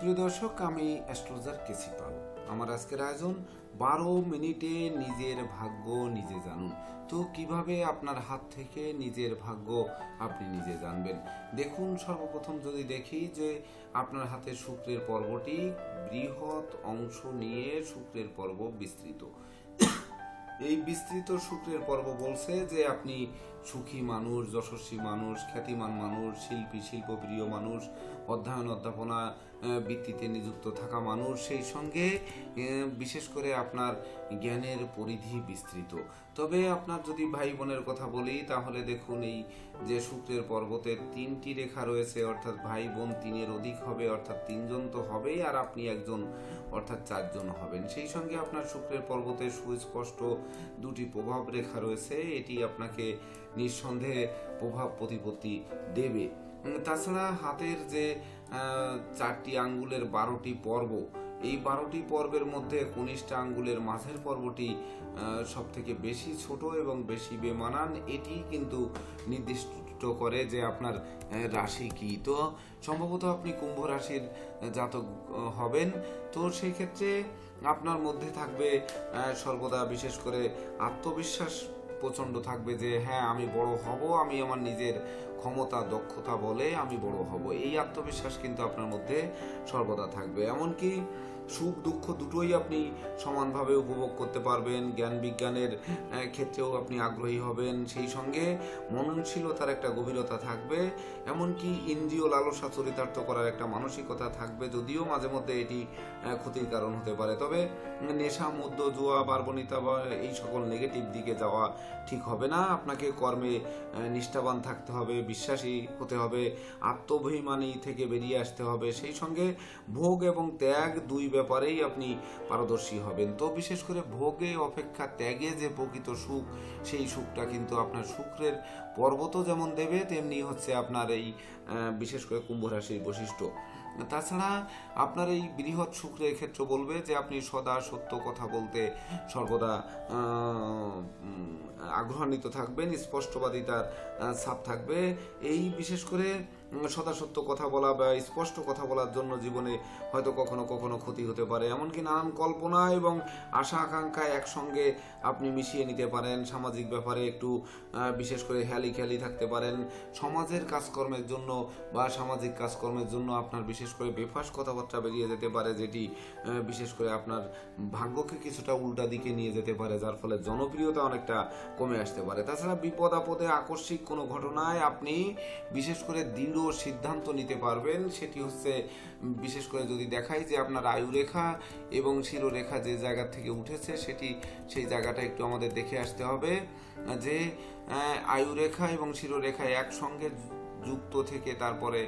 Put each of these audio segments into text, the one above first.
সুপ্রিয় দর্শক, আমি অ্যাস্ট্রোলজার কেসি পাল। আমার আজকের আয়োজন 12 মিনিটে নিজের ভাগ্য নিজে জানুন। তো কিভাবে আপনার হাত থেকে নিজের ভাগ্য আপনি নিজে জানবেন? দেখুন, সর্বপ্রথম যদি দেখি যে আপনার হাতে শুক্রের পর্বটি বৃহৎ অংশ নিয়ে শুক্রের পর্ব বিস্তৃত। এই বিস্তৃত শুক্রের পর্ব বলছে যে আপনি সুখী মানুষ, যশস্বী মানুষ, খ্যাতিমান মানুষ, শিল্পী, শিল্পপ্রিয় মানুষ, অধ্যয়ন অধ্যাপনা বৃত্তিতে নিযুক্ত থাকা মানুষ, সেই সঙ্গে বিশেষ করে আপনার জ্ঞানের পরিধি বিস্তৃত। তবে আপনার যদি ভাই বোনের কথা বলি, তাহলে দেখুন এই যে শুক্রের পর্বতের 3টি রেখা রয়েছে, অর্থাৎ ভাই বোন 3-এর অধিক হবে, অর্থাৎ 3জন তো হবেই, আর আপনি একজন অর্থাৎ 4জন হবেন। সেই সঙ্গে আপনার শুক্রের পর্বতে সুস্পষ্ট 2টি প্রভাব রেখা রয়েছে, এটি আপনাকে নিঃসন্দেহে প্রভাব প্রতিপত্তি দেবে। তাছাড়া হাতের যে 4টি আঙ্গুলের 12টি পর্ব, এই 12টি পর্বের মধ্যে কনিষ্ঠ আঙ্গুলের মাঝের পর্বটি সব থেকে বেশি ছোট এবং বেশি বেমানান। এটি কিন্তু নির্দিষ্ট করে যে আপনার রাশি কি। তো সম্ভবত আপনি কুম্ভ রাশির জাতক হবেন। তো সেই ক্ষেত্রে আপনার মধ্যে থাকবে সর্বদা বিশেষ করে আত্মবিশ্বাস প্রচণ্ড থাকবে যে হ্যাঁ, আমি বড় হব, আমি আমার নিজের ক্ষমতা দক্ষতা বলে আমি বড় হব। এই আত্মবিশ্বাস কিন্তু আপনার মধ্যে সর্বদা থাকবে। এমনকি সুখ দুঃখ দুটোই আপনি সমানভাবে উপভোগ করতে পারবেন। জ্ঞান বিজ্ঞানের ক্ষেত্রেও আপনি আগ্রহী হবেন। সেই সঙ্গে মননশীলতার একটা গভীরতা থাকবে। এমনকি ইন্দ্রিয় লালসা চরিতার্থ করার একটা মানসিকতা থাকবে, যদিও মাঝে মধ্যে এটি ক্ষতির কারণ হতে পারে। তবে নেশা, মদ্য, জুয়া, বারবনিতা বা এই সকল নেগেটিভ দিকে যাওয়া ঠিক হবে না। আপনাকে কর্মে নিষ্ঠাবান থাকতে হবে, বিশ্বাসী হতে হবে, আত্মঅভিমানী থেকে বেরিয়ে আসতে হবে। সেই সঙ্গে ভোগ এবং ত্যাগ দুই ব্যাপারেই আপনি পারদর্শী হবেন। তো বিশেষ করে ভোগে অপেক্ষা ত্যাগে যে প্রকৃত সুখ, সেই সুখটা কিন্তু আপনার শুক্রের পর্বত যেমন দেবে, তেমনি হচ্ছে আপনার এই বিশেষ করে কুম্ভ রাশির বৈশিষ্ট্য। তাছাড়া আপনার এই বৃহৎ শুক্রের ক্ষেত্র বলবে যে আপনি সদা সত্য কথা বলতে সর্বদা আগ্রহান্বিত থাকবেন, স্পষ্টবাদিতার ছাপ থাকবে। এই বিশেষ করে সদা সত্য কথা বলা বা স্পষ্ট কথা বলার জন্য জীবনে হয়তো কখনো কখনো ক্ষতি হতে পারে। এমনকি নানান কল্পনা এবং আশা আকাঙ্ক্ষা একসঙ্গে আপনি মিশিয়ে নিতে পারেন। সামাজিক ব্যাপারে একটু বিশেষ করে হেয়ালি থাকতে পারেন। সমাজের কাজকর্মের জন্য বা সামাজিক কাজকর্মের জন্য আপনার বিশেষ করে বেফাস কথাবার্তা বেরিয়ে যেতে পারে, যেটি বিশেষ করে আপনার ভাগ্যকে কিছুটা উল্টা দিকে নিয়ে যেতে পারে, যার ফলে জনপ্রিয়তা অনেকটা কমে আসতে পারে। তাছাড়া বিপদ আপদে আকস্মিক কোনো ঘটনায় আপনি বিশেষ করে দৃঢ় সিদ্ধান্ত নিতে পারবেন। সেটি হচ্ছে বিশেষ করে যদি দেখাই যে আপনার আয়ুরেখা এবং শিরোরেখা যে জায়গা থেকে উঠেছে, সেই জায়গাটা একটু আমাদের দেখে আসতে হবে যে আয়ুরেখা এবং শিরোরেখা একসঙ্গে যুক্ত থেকে তারপরে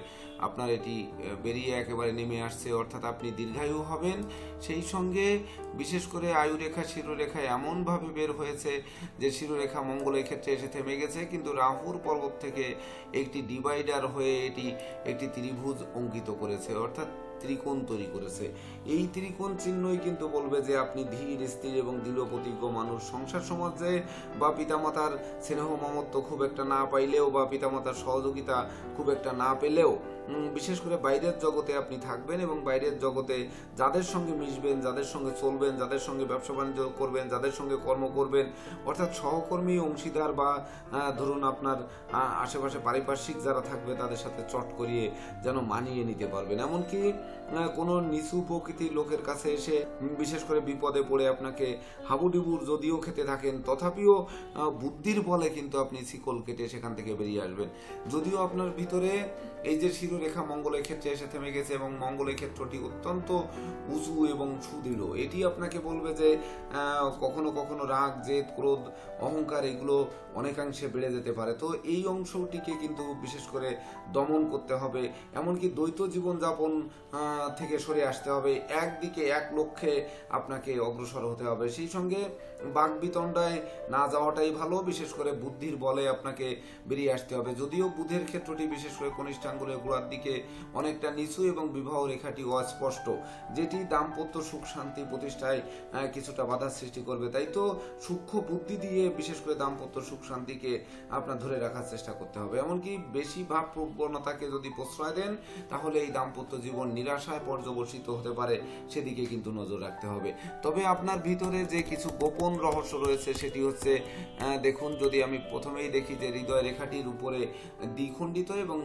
আপনার এটি বেরিয়ে একেবারে নেমে আসছে, অর্থাৎ আপনি দীর্ঘায়ু হবেন। সেই সঙ্গে বিশেষ করে আয়ুরেখা শিরোরেখা এমনভাবে বের হয়েছে যে শিরোরেখা মঙ্গলের ক্ষেত্রে এসে থেমে গেছে, কিন্তু রাহুর পর্বত থেকে একটি ডিভাইডার হয়ে এটি একটি ত্রিভুজ অঙ্কিত করেছে, অর্থাৎ ত্রিকোণ তৈরি করেছে। এই ত্রিকোণ চিহ্নই কিন্তু বলবে যে আপনি ধীর স্থির এবং দৃঢ় প্রতিজ্ঞ মানুষ। সংসার সমাজে বা পিতামাতার স্নেহ মমত্ব খুব একটা না পাইলেও বা পিতামাতার সহযোগিতা খুব একটা না পেলেও বিশেষ করে বাইরের জগতে আপনি থাকবেন এবং বাইরের জগতে যাদের সঙ্গে মিশবেন, যাদের সঙ্গে চলবেন, যাদের সঙ্গে ব্যবসা বাণিজ্য করবেন, যাদের সঙ্গে কর্ম করবেন, অর্থাৎ সহকর্মী, অংশীদার বা ধরুন আপনার আশেপাশে পারিপার্শ্বিক যারা থাকবে, তাদের সাথে চট করিয়ে যেন মানিয়ে নিতে পারবেন। এমনকি কোনো নিচু প্রকৃতির লোকের কাছে এসে বিশেষ করে বিপদে পড়ে আপনাকে হাবুডুবুর যদিও খেতে থাকেন, তথাপিও বুদ্ধির বলে কিন্তু আপনি শিকল কেটে সেখান থেকে বেরিয়ে আসবেন। যদিও আপনার ভিতরে এই যে শিরোরেখা মঙ্গলের ক্ষেত্রে এসে থেমে গেছে এবং মঙ্গলের ক্ষেত্রটি অত্যন্ত উঁচু এবং সুদৃঢ়, এটি আপনাকে বলবে যে কখনো কখনো রাগ, জেদ, ক্রোধ, অহংকার এগুলো অনেকাংশে বেড়ে যেতে পারে। তো এই অংশটিকে কিন্তু বিশেষ করে দমন করতে হবে। এমনকি দ্বৈত জীবনযাপন থেকে সরে আসতে হবে, একদিকে এক লক্ষ্যে আপনাকে অগ্রসর হতে হবে। সেই সঙ্গে বাকবিতণ্ডায় না যাওয়াটাই ভালো, বিশেষ করে বুদ্ধির বলে আপনাকে বেরিয়ে আসতে হবে। যদিও বুধের ক্ষেত্রটি বিশেষ করে কনিষ্ঠ আঙ্গুলের গোড়ার দিকে অনেকটা নিচু এবং বিবাহ রেখাটি অস্পষ্ট, যেটি দাম্পত্য সুখ শান্তি প্রতিষ্ঠায় কিছুটা বাধার সৃষ্টি করবে। তাই তো সূক্ষ্ম বুদ্ধি দিয়ে বিশেষ করে দাম্পত্য সুখ শান্তিকে আপনার ধরে রাখার চেষ্টা করতে হবে। এমনকি বেশি ভাব প্রবণতাকে যদি প্রশ্রয় দেন, তাহলে এই দাম্পত্য জীবন নিরাশ আশায় পর্যবসিত হতে পারে, সেদিকে কিন্তু নজর রাখতে হবে। তবে আপনার ভিতরে যে কিছু গোপন রহস্য রয়েছে সেটি হচ্ছে, দেখুন, যদি আমি প্রথমেই দেখি যে হৃদয় রেখাটির উপরে দ্বিখণ্ডিত এবং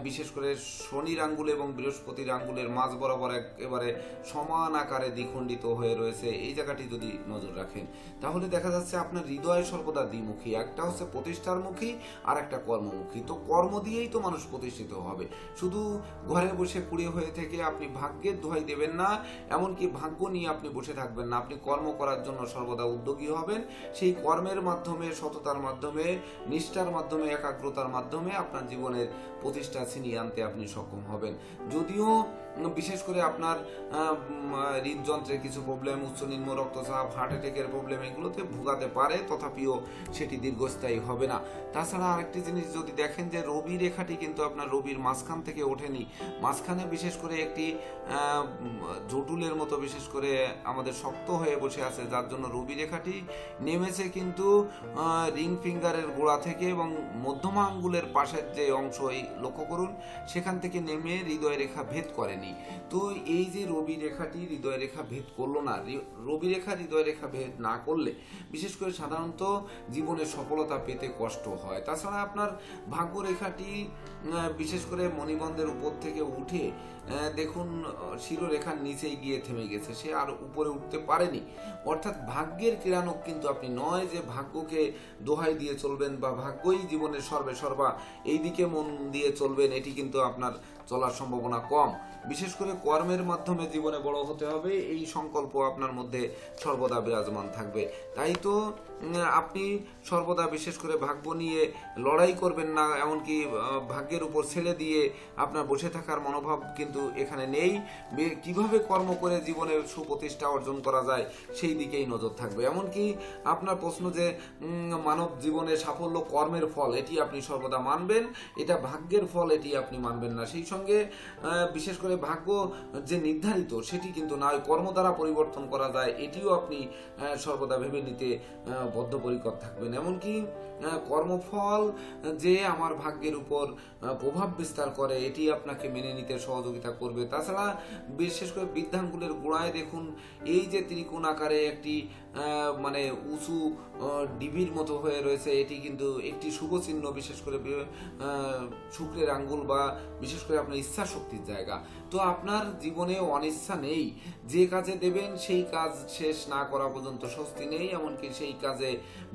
বিশেষ করে শনির আঙ্গুল এবং বৃহস্পতির আঙ্গুলের মাঝ বরাবর একেবারে সমান আকারে দ্বিখণ্ডিত হয়ে রয়েছে, এই জায়গাটি যদি নজর রাখেন তাহলে দেখা যাচ্ছে আপনার হৃদয় সর্বদা দ্বিমুখী। একটা হচ্ছে প্রতিষ্ঠার মুখী আর একটা কর্মমুখী। তো কর্ম দিয়েই তো মানুষ প্রতিষ্ঠিত হবে। শুধু ঘরে বসে পুড়ে হয়ে থেকে আপনি ভাগ্যের দোহাই দেবেন না, এমনকি ভাগ্য নিয়ে আপনি বসে থাকবেন না। আপনি কর্ম করার জন্য সর্বদা উদ্যোগী হবেন। সেই কর্মের মাধ্যমে, সততার মাধ্যমে, নিষ্ঠার মাধ্যমে, একাগ্রতার মাধ্যমে আপনার জীবনের প্রতিষ্ঠা ছিনিয়ে আনতে আপনি সক্ষম হবেন। যদিও বিশেষ করে আপনার হৃদযন্ত্রের কিছু প্রবলেম, উচ্চ নিম্ন রক্তচাপ, হার্ট অ্যাটাকের প্রবলেম, এগুলোতে ভোগাতে পারে, তথাপিও সেটি দীর্ঘস্থায়ী হবে না। তাছাড়া আরেকটি জিনিস যদি দেখেন যে রবি রেখাটি কিন্তু আপনার রবির মাঝখান থেকে ওঠেনি, মাঝখানে বিশেষ করে একটি জটুলের মতো বিশেষ করে আমাদের শক্ত হয়ে বসে আছে, যার জন্য রবি রেখাটি নেমেছে কিন্তু রিং ফিঙ্গারের গোড়া থেকে এবং মধ্যমা আঙ্গুলের পাশের যে অংশ, এই লক্ষ্য করুন, সেখান থেকে নেমে হৃদয় রেখা ভেদ করেনি। তো এই যে রবি রেখাটি হৃদয় রেখা ভেদ করলো না, রবি রেখা হৃদয় রেখা ভেদ না করলে বিশেষ করে সাধারণত জীবনে সফলতা পেতে কষ্ট হয়। তাছাড়া আপনার ভাগ্য রেখাটি বিশেষ করে মণিবন্ধের উপর থেকে উঠে দেখুন শিরোরেখার নিচেই গিয়ে থেমে গেছে, সে আর উপরে উঠতে পারেনি। অর্থাৎ ভাগ্যের ক্রীড়ানক কিন্তু আপনি নয় যে ভাগ্যকে দোহাই দিয়ে চলবেন বা ভাগ্যই জীবনের সর্বে সর্বা এই দিকে মন দিয়ে চলবেন, এটি কিন্তু আপনার চলার সম্ভাবনা কম। বিশেষ করে কর্মের মাধ্যমে জীবনে বড় হতে হবে, এই সংকল্প আপনার মধ্যে সর্বদা বিরাজমান থাকবে। তাই তো আপনি সর্বদা বিশেষ করে ভাগ্য নিয়ে লড়াই করবেন না, এমনকি ভাগ্যের উপর ছেড়ে দিয়ে আপনার বসে থাকার মনোভাব কিন্তু এখানে নেই। কিভাবে কর্ম করে জীবনে সুপ্রতিষ্ঠা অর্জন করা যায় সেই দিকেই নজর থাকবে। এমনকি আপনার প্রশ্ন যে মানব জীবনে সাফল্য কর্মের ফল, এটি আপনি সর্বদা মানবেন, এটা ভাগ্যের ফল এটি আপনি মানবেন না। সেই সঙ্গে বিশেষ করে ভাগ্য যে নির্ধারিত সেটি কিন্তু নয়, কর্ম দ্বারা পরিবর্তন করা যায়, এটিও আপনি সর্বদা ভেবে নিতে বদ্ধপরিকর থাকবেন। এমনকি কর্মফল যে আমার ভাগ্যের উপর প্রভাব বিস্তার করে, এটি আপনাকে মেনে নিতে সহযোগিতা করবে। তাছাড়া বিশেষ করে বৃদ্ধাঙ্গুলের গোড়ায় দেখুন এই যে ত্রিকোণ আকারে একটি মানে উঁচু ডিবির মতো হয়ে রয়েছে, এটি কিন্তু একটি শুভ চিহ্ন, বিশেষ করে শুক্রের আঙ্গুল বা বিশেষ করে আপনার ইচ্ছা শক্তির জায়গা। তো আপনার জীবনে অনিচ্ছা নেই, যে কাজে দেবেন সেই কাজ শেষ না করা পর্যন্ত স্বস্তি নেই, এমনকি সেই কাজে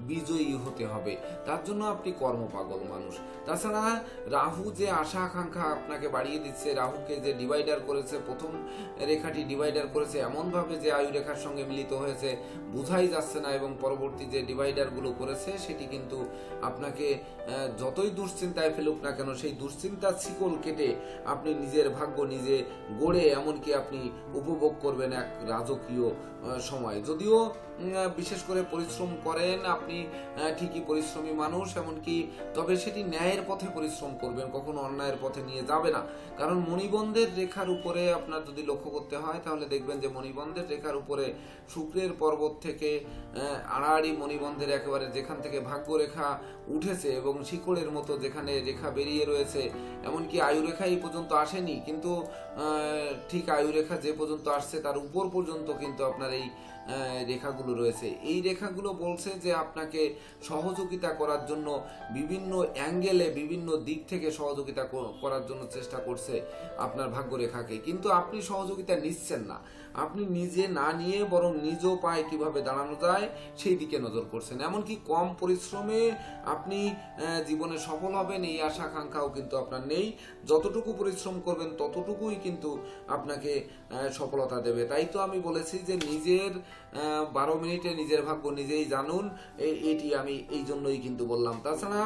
বিজয়ী হতে হবে। তার জন্য আপনি কর্মপাগল মানুষ। তাছাড়া রাহু যে আশা আকাঙ্ক্ষা আপনাকে বাড়িয়ে দিচ্ছে, রাহুকে যে ডিভাইডার করেছে, প্রথম রেখাটি ডিভাইডার করেছে এমনভাবে যে আয়ু রেখার সঙ্গে মিলিত হয়েছে, বোঝাই যাচ্ছে না, এবং পরবর্তী যে ডিভাইডারগুলো করেছে সেটি কিন্তু আপনাকে যতই দুশ্চিন্তায় ফেলুক না কেন, সেই দুশ্চিন্তার শিকল কেটে আপনি নিজের ভাগ্য নিজে গড়ে এমনকি আপনি উপভোগ করবেন এক রাজকীয় সময়। যদিও বিশেষ করে পরিশ্রম করেন আপনি, ঠিকই পরিশ্রমী মানুষ, এমনকি তবে সেটি ন্যায়ের পথে পরিশ্রম করবেন, কখনো অন্যায়ের পথে নিয়ে যাবে না। কারণ মণিবন্ধের রেখার উপরে আপনার যদি লক্ষ্য করতে হয় তাহলে দেখবেন যে মণিবন্ধের রেখার উপরে শুক্রের পর্বত থেকে আড়াআড়ি মণিবন্ধের একেবারে যেখান থেকে ভাগ্য রেখা উঠেছে এবং শিকড়ের মতো যেখানে রেখা বেরিয়ে রয়েছে, এমনকি আয়ুরেখা এই পর্যন্ত আসেনি, কিন্তু ঠিক আয়ুরেখা যে পর্যন্ত আসছে তার উপর পর্যন্ত কিন্তু আপনার এই রেখাগুলো রয়েছে। এই রেখাগুলো বলছে যে আপনাকে সহযোগিতা করার জন্য বিভিন্ন অ্যাঙ্গেলে বিভিন্ন দিক থেকে সহযোগিতা করার জন্য চেষ্টা করছে আপনার ভাগ্য রেখাকে, কিন্তু আপনি সহযোগিতা নিচ্ছেন না। আপনি নিজে না নিয়ে বরং নিজ পায়ে কিভাবে দাঁড়ানো যায় সেই দিকে নজর করছেন। এমনকি কম পরিশ্রমে আপনি জীবনে সফল হবেন এই আশা আকাঙ্ক্ষাও কিন্তু আপনার নেই। যতটুকু পরিশ্রম করবেন ততটুকুই কিন্তু আপনাকে সফলতা দেবে। তাই তো আমি বলেছি যে নিজের 12 মিনিটে নিজের ভাগ্য নিজেই জানুন, এটি আমি এই জন্যই কিন্তু বললাম। তাছাড়া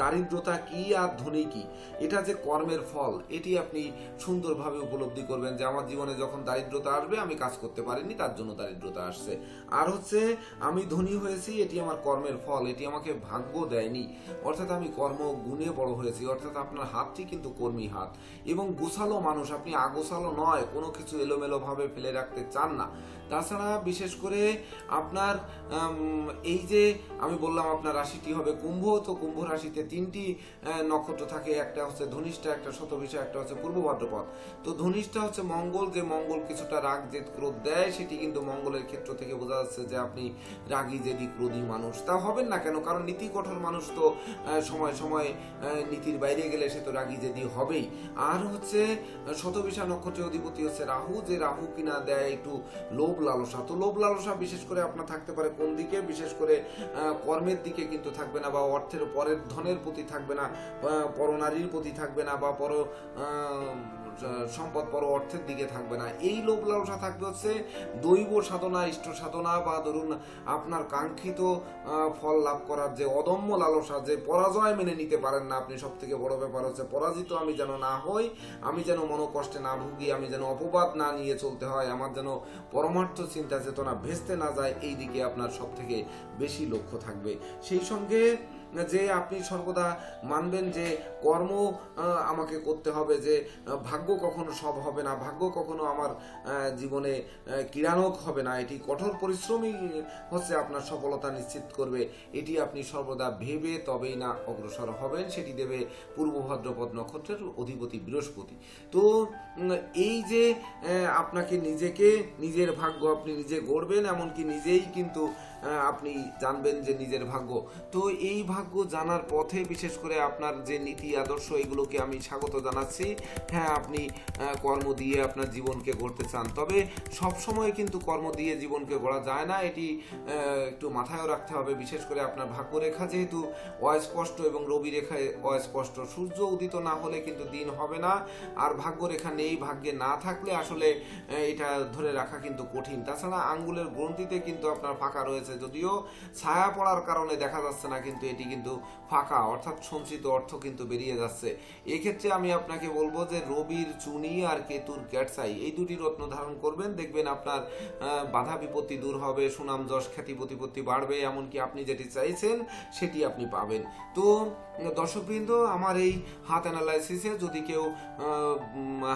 দারিদ্রতা কি আর ধনী কি, এটা যে কর্মের ফল, এটি আপনি সুন্দরভাবে উপলব্ধি করবেন যে আমার জীবনে যখন দারিদ্রতা আসবে আমি কাজ করতে পারিনি তার জন্য দারিদ্রতা আসছে, আর হচ্ছে আমি ধনী হয়েছি এটি আমার কর্মের ফল, এটি আমাকে ভাগ্য দেয়নি, অর্থাৎ আমি কর্ম গুণে বড় হয়েছি। অর্থাৎ আপনার হাতটি কিন্তু কর্মী হাত এবং গোছালো মানুষ, আপনি আগোছালো নয়, কোনো কিছু এলোমেলো ভাবে ফেলে রাখতে চান না। তাছাড়া বিশেষ করে আপনার এই যে আমি বললাম আপনার রাশিটি হবে কুম্ভ, তো কুম্ভ রাশি রাশিতে 3টি নক্ষত্র থাকে, একটা হচ্ছে ধনিষ্ঠা, একটা শতভিষা, একটা হচ্ছে পূর্ব ভাদ্রপদ। তো ধনিষ্ঠা হচ্ছে মঙ্গল, যে মঙ্গল কিছুটা রাগ জেদ ক্রোধ দেয়, সেটি কিন্তু মঙ্গলের ক্ষেত্র থেকে বোঝা যাচ্ছে যে আপনি রাগী জেদি ক্রোধী মানুষ। তা হবেন না কেন? কারণ নীতি কঠোর মানুষ তো সময় সময় নীতির বাইরে গেলে সে তো রাগী জেদি হবেই। আর হচ্ছে শতভিষা নক্ষত্রের অধিপতি হচ্ছে রাহু, যে রাহু কিনা দেয় একটু লোভ লালসা। তো লোভ লালসা বিশেষ করে আপনার থাকতে পারে কোন দিকে? বিশেষ করে কর্মের দিকে কিন্তু থাকবে না, বা অর্থের পরের ধনের প্রতি থাকবে না, পরনারীর প্রতি থাকবে না, বা সম্পদ পর অর্থের দিকে থাকবে না। এই লোভ লালসা থাকবে হচ্ছে দৈব সাধনা, ইষ্ট সাধনা, বা ধরুন আপনার কাঙ্ক্ষিত ফল লাভ করার যে অদম্য লালসা, যে পরাজয় মেনে নিতে পারেন না আপনি। সব থেকে বড় ব্যাপার হচ্ছে পরাজিত আমি যেন না হই, আমি যেন মনোকষ্টে না ভুগি, আমি যেন অপবাদ না নিয়ে চলতে হয়, আমার যেন পরমার্থ চিন্তা চেতনা ভেস্তে না যায়, এই দিকে আপনার সব থেকে বেশি লক্ষ্য থাকবে। সেই সঙ্গে যে আপনি সর্বদা মানবেন যে কর্ম আমাকে করতে হবে, যে ভাগ্য কখনো সব হবে না, ভাগ্য কখনো আমার জীবনে ক্রীড়ানক হবে না, এটি কঠোর পরিশ্রমই হচ্ছে আপনার সফলতা নিশ্চিত করবে, এটি আপনি সর্বদা ভেবে তবেই না অগ্রসর হবেন। সেটি দেবে পূর্ব ভাদ্রপদ নক্ষত্রের অধিপতি বৃহস্পতি। তো এই যে আপনাকে নিজেকে, নিজের ভাগ্য আপনি নিজে গড়বেন, এমনকি নিজেই কিন্তু আপনি জানবেন যে নিজের ভাগ্য। তো এই ভাগ্য জানার পথে বিশেষ করে আপনার যে নীতি আদর্শ, এগুলোকে আমি স্বাগত জানাচ্ছি। হ্যাঁ, আপনি কর্ম দিয়ে আপনার জীবনকে গড়তে চান, তবে সব সময় কিন্তু কর্ম দিয়ে জীবনকে গড়া যায় না, এটি একটু মাথায়ও রাখতে হবে। বিশেষ করে আপনার ভাগ্যরেখা যেহেতু অস্পষ্ট এবং রবি রেখায় অস্পষ্ট, সূর্য উদিত না হলে কিন্তু দিন হবে না, আর ভাগ্যরেখা নেই, ভাগ্যে না থাকলে আসলে এটা ধরে রাখা কিন্তু কঠিন। তাছাড়া আঙ্গুলের গ্রন্থিতে কিন্তু আপনার ফাঁকা রয়েছে, যদিও ছায়া পড়ার কারণে দেখা যাচ্ছে না, কিন্তু এটি কিন্তু ফাঁকা, অর্থাৎ সঞ্চিত অর্থ কিন্তু বেরিয়ে যাচ্ছে। এক্ষেত্রে আমি আপনাকে বলবো যে রবির চুনি আর কেতুর ক্যাটসাই, এই দুটি রত্ন ধারণ করবেন, দেখবেন আপনার বাধা বিপত্তি দূর হবে, সুনাম যশ খ্যাতি প্রতিপত্তি বাড়বে, এমনকি আপনি যেটি চাইছেন সেটি আপনি পাবেন। তো দর্শকবৃন্দ, আমার এই হাত অ্যানালাইসিসে যদি কেউ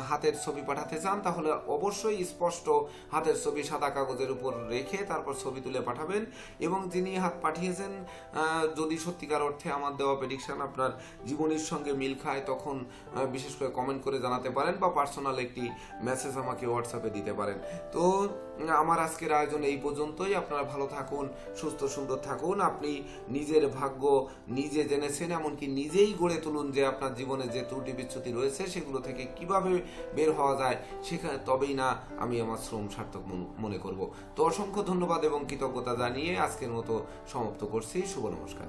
হাতের ছবি পাঠাতে চান, তাহলে অবশ্যই স্পষ্ট হাতের ছবি সাদা কাগজের উপর রেখে তারপর ছবি তুলে পাঠাবেন। এবং যিনি হাত পাঠিয়েছেন, যদি সত্যিকার অর্থে আমার দেওয়া প্রেডিকশন আপনার জীবনের সঙ্গে মিল খায়, তখন বিশেষ করে কমেন্ট করে জানাতে পারেন, বা পার্সোনাল একটি মেসেজ আমাকে হোয়াটসঅ্যাপে দিতে পারেন। তো আমার আজকের আয়োজন এই পর্যন্তই। আপনারা ভালো থাকুন, সুস্থ সুন্দর থাকুন। আপনি নিজের ভাগ্য নিজে জেনেছেন, এমনকি নিজেই গড়ে তুলুন যে আপনার জীবনে যে ত্রুটি বিচ্যুতি রয়েছে সেগুলো থেকে কিভাবে বের হওয়া যায়, সেখানে তবেই না আমি আমার শ্রম সার্থক মনে করব। তো অসংখ্য ধন্যবাদ এবং কৃতজ্ঞতা জানিয়ে আজকের মতো সমাপ্ত করছি। শুভ নমস্কার।